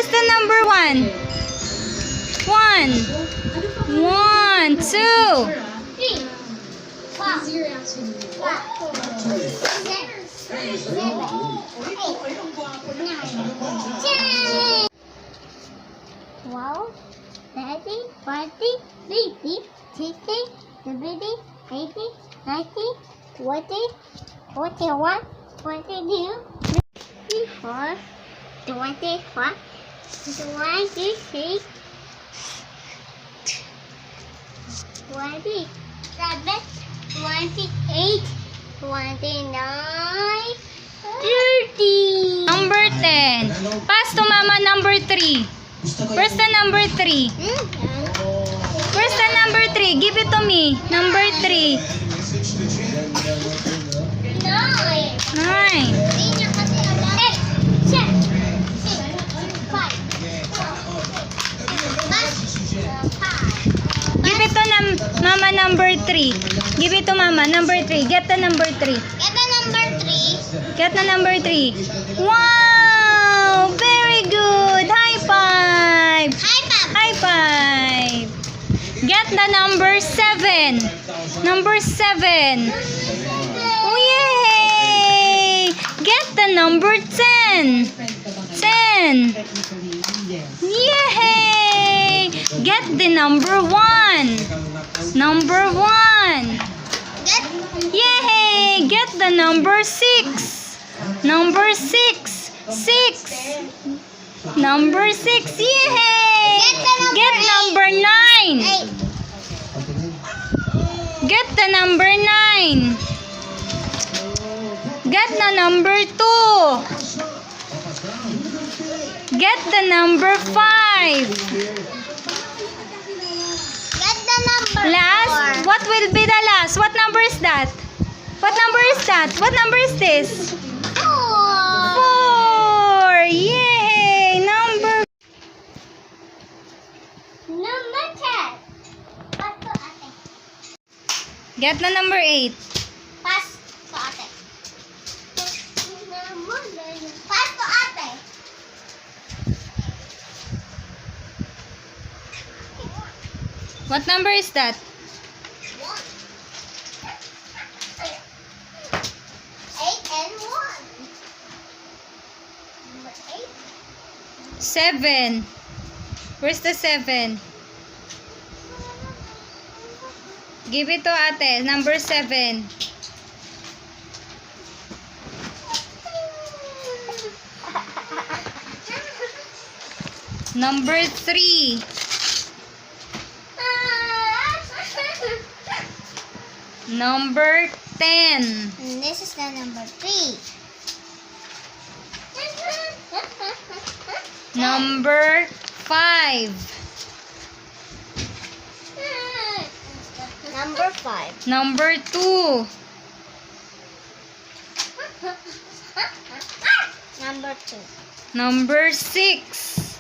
Where's the number 1? 1, 1, 2. 3, 4, 12, 13, 14, 15, 16, 17, 18, 19, 20, 21, 22, 24, 25, 26, 27, 28, 29, 30. Number 10. Pass to Mama number 3. Where's the number 3? Where's the number 3? Give it to me. Number 3. 9. 9. Give it to Mama number 3. Give it to Mama number 3. Get the number 3. Get the number 3. Get the number 3. Wow! Very good. High five. High five. High five. Get the number 7. Number 7. Oh, yay! Get the number 10. 10. Yay! Get the number 1. Number 1. Yay! Get the number 6. Number 6. 6. Number 6. Yay! Get number 9. 8. Get the number 9. Get the number 2. Get the number 5. Get the number Last, 4. what will be the last? What number is that? What number is that? What number is this? 4. Yay! Number. Number 10. Pass to ate. Get the number 8. Pass to ate. Pass to ate. What number is that? 8 and 1. Number 8. 7. Where's the 7? Give it to ate. Number 7. Number 3. Number 10. And this is the number 3. Number 5. Number 5. Number 2. Number 2. Number 6.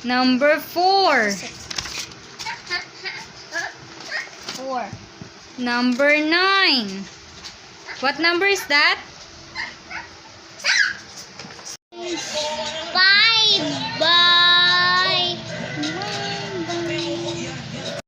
Number 4. 4. Number 9. What number is that?